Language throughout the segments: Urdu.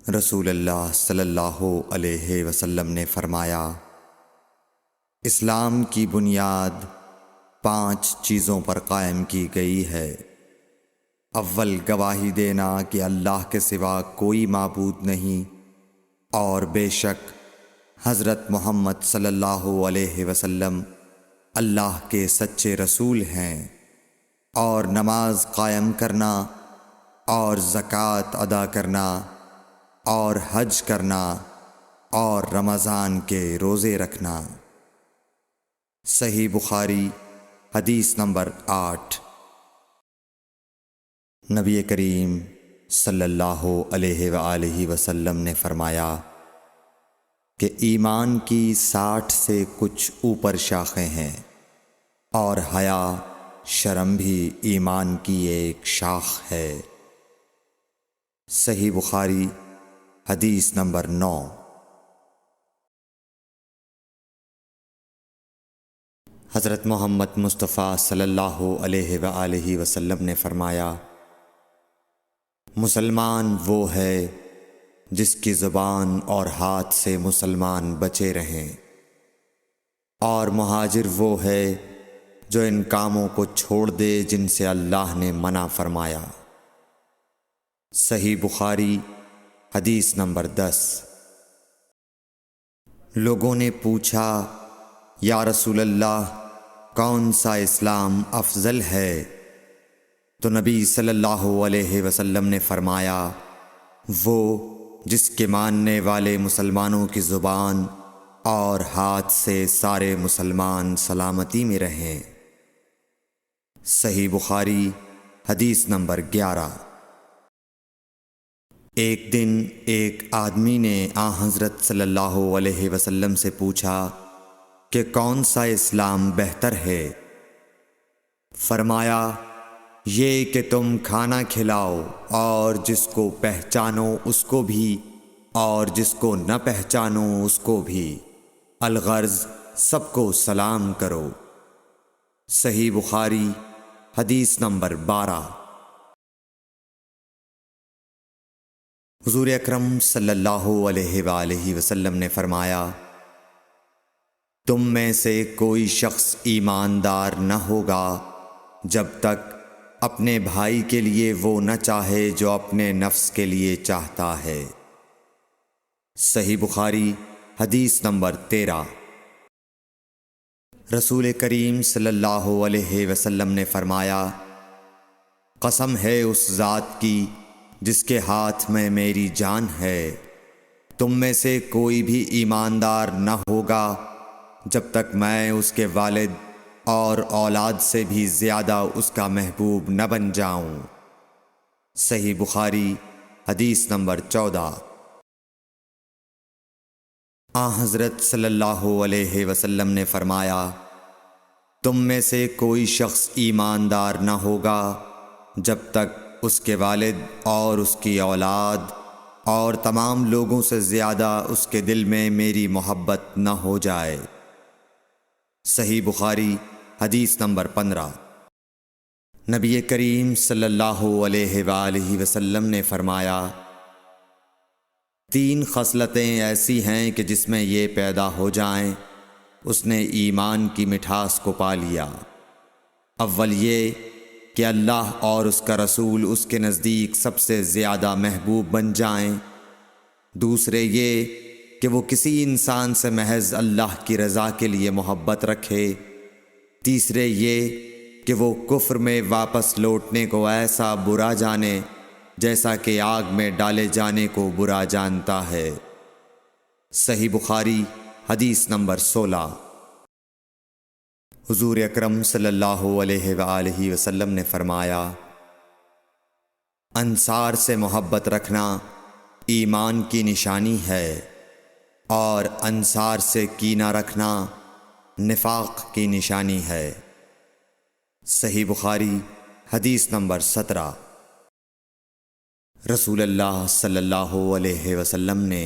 رسول اللہ صلی اللہ علیہ وسلم نے فرمایا، اسلام کی بنیاد 5 چیزوں پر قائم کی گئی ہے۔ اول، گواہی دینا کہ اللہ کے سوا کوئی معبود نہیں اور بے شک حضرت محمد صلی اللہ علیہ وسلم اللہ کے سچے رسول ہیں، اور نماز قائم کرنا اور زکوٰۃ ادا کرنا اور حج کرنا اور رمضان کے روزے رکھنا۔ صحیح بخاری حدیث نمبر 8۔ نبی کریم صلی اللہ علیہ وآلہ وسلم نے فرمایا کہ ایمان کی 60 سے کچھ اوپر شاخیں ہیں، اور حیا شرم بھی ایمان کی ایک شاخ ہے۔ صحیح بخاری حدیث نمبر 9۔ حضرت محمد مصطفیٰ صلی اللہ علیہ وآلہ وسلم نے فرمایا، مسلمان وہ ہے جس کی زبان اور ہاتھ سے مسلمان بچے رہیں، اور مہاجر وہ ہے جو ان کاموں کو چھوڑ دے جن سے اللہ نے منع فرمایا۔ صحیح بخاری حدیث نمبر 10۔ لوگوں نے پوچھا، یا رسول اللہ، کون سا اسلام افضل ہے؟ تو نبی صلی اللہ علیہ وسلم نے فرمایا، وہ جس کے ماننے والے مسلمانوں کی زبان اور ہاتھ سے سارے مسلمان سلامتی میں رہیں۔ صحیح بخاری حدیث نمبر 11۔ ایک دن ایک آدمی نے حضرت صلی اللہ علیہ وسلم سے پوچھا کہ کون سا اسلام بہتر ہے؟ فرمایا، یہ کہ تم کھانا کھلاؤ اور جس کو پہچانو اس کو بھی اور جس کو نہ پہچانو اس کو بھی، الغرض سب کو سلام کرو۔ صحیح بخاری حدیث نمبر 12۔ حضور اکرم صلی اللہ علیہ وآلہ وسلم نے فرمایا، تم میں سے کوئی شخص ایماندار نہ ہوگا جب تک اپنے بھائی کے لیے وہ نہ چاہے جو اپنے نفس کے لیے چاہتا ہے۔ صحیح بخاری حدیث نمبر 13۔ رسول کریم صلی اللہ علیہ وسلم نے فرمایا، قسم ہے اس ذات کی جس کے ہاتھ میں میری جان ہے، تم میں سے کوئی بھی ایماندار نہ ہوگا جب تک میں اس کے والد اور اولاد سے بھی زیادہ اس کا محبوب نہ بن جاؤں۔ صحیح بخاری حدیث نمبر 14۔ حضرت صلی اللہ علیہ وسلم نے فرمایا، تم میں سے کوئی شخص ایماندار نہ ہوگا جب تک اس کے والد اور اس کی اولاد اور تمام لوگوں سے زیادہ اس کے دل میں میری محبت نہ ہو جائے۔ صحیح بخاری حدیث نمبر 15۔ نبی کریم صلی اللہ علیہ وآلہ وسلم نے فرمایا، 3 خصلتیں ایسی ہیں کہ جس میں یہ پیدا ہو جائیں اس نے ایمان کی مٹھاس کو پا لیا۔ اول یہ کہ اللہ اور اس کا رسول اس کے نزدیک سب سے زیادہ محبوب بن جائیں۔ دوسرے یہ کہ وہ کسی انسان سے محض اللہ کی رضا کے لیے محبت رکھے۔ تیسرے یہ کہ وہ کفر میں واپس لوٹنے کو ایسا برا جانے جیسا کہ آگ میں ڈالے جانے کو برا جانتا ہے۔ صحیح بخاری حدیث نمبر 16۔ حضور اکرم صلی اللہ علیہ وآلہ وسلم نے فرمایا، انصار سے محبت رکھنا ایمان کی نشانی ہے، اور انصار سے کینہ رکھنا نفاق کی نشانی ہے۔ صحیح بخاری حدیث نمبر 17۔ رسول اللہ صلی اللہ علیہ وسلم نے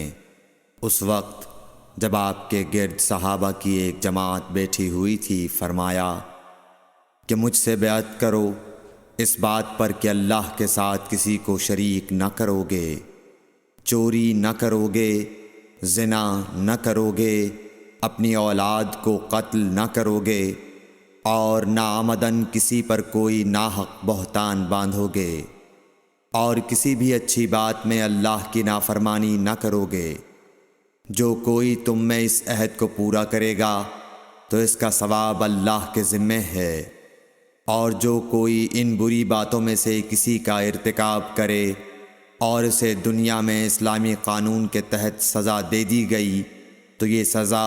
اس وقت جب آپ کے گرد صحابہ کی ایک جماعت بیٹھی ہوئی تھی فرمایا کہ مجھ سے بیعت کرو اس بات پر کہ اللہ کے ساتھ کسی کو شریک نہ کرو گے، چوری نہ کرو گے، زنا نہ کرو گے، اپنی اولاد کو قتل نہ کرو گے، اور ناعمدن کسی پر کوئی ناحق بہتان باندھو گے، اور کسی بھی اچھی بات میں اللہ کی نافرمانی نہ کرو گے۔ جو کوئی تم میں اس عہد کو پورا کرے گا تو اس کا ثواب اللہ کے ذمے ہے، اور جو کوئی ان بری باتوں میں سے کسی کا ارتکاب کرے اور اسے دنیا میں اسلامی قانون کے تحت سزا دے دی گئی تو یہ سزا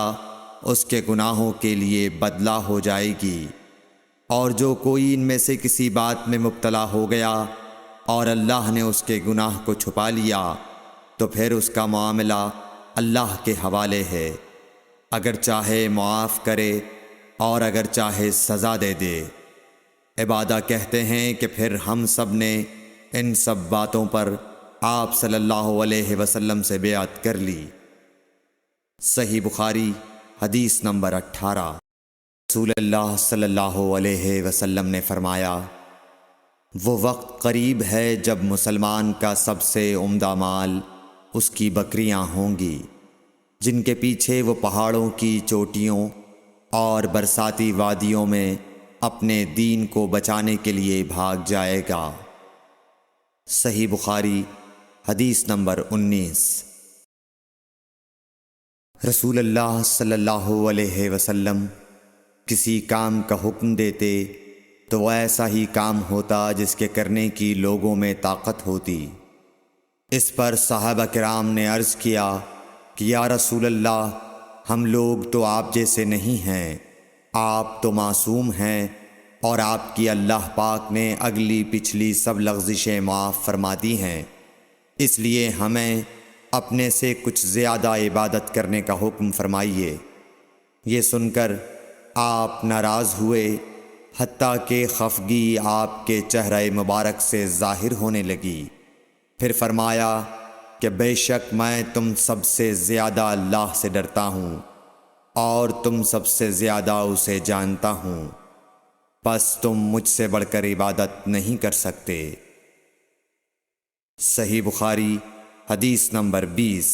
اس کے گناہوں کے لیے بدلہ ہو جائے گی، اور جو کوئی ان میں سے کسی بات میں مبتلا ہو گیا اور اللہ نے اس کے گناہ کو چھپا لیا تو پھر اس کا معاملہ اللہ کے حوالے ہے، اگر چاہے معاف کرے اور اگر چاہے سزا دے دے۔ عبادہ کہتے ہیں کہ پھر ہم سب نے ان سب باتوں پر آپ صلی اللہ علیہ وسلم سے بیعت کر لی۔ صحیح بخاری حدیث نمبر 18۔ رسول اللہ صلی اللہ علیہ وسلم نے فرمایا، وہ وقت قریب ہے جب مسلمان کا سب سے عمدہ مال اس کی بکریاں ہوں گی، جن کے پیچھے وہ پہاڑوں کی چوٹیوں اور برساتی وادیوں میں اپنے دین کو بچانے کے لیے بھاگ جائے گا۔ صحیح بخاری حدیث نمبر 19۔ رسول اللہ صلی اللہ علیہ وسلم کسی کام کا حکم دیتے تو وہ ایسا ہی کام ہوتا جس کے کرنے کی لوگوں میں طاقت ہوتی۔ اس پر صحابہ کرام نے عرض کیا کہ یا رسول اللہ، ہم لوگ تو آپ جیسے نہیں ہیں، آپ تو معصوم ہیں اور آپ کی اللہ پاک نے اگلی پچھلی سب لغزشیں معاف فرما دی ہیں، اس لیے ہمیں اپنے سے کچھ زیادہ عبادت کرنے کا حکم فرمائیے۔ یہ سن کر آپ ناراض ہوئے، حتیٰ کہ خفگی آپ کے چہرہ مبارک سے ظاہر ہونے لگی۔ پھر فرمایا کہ بے شک میں تم سب سے زیادہ اللہ سے ڈرتا ہوں اور تم سب سے زیادہ اسے جانتا ہوں، پس تم مجھ سے بڑھ کر عبادت نہیں کر سکتے۔ صحیح بخاری حدیث نمبر 20۔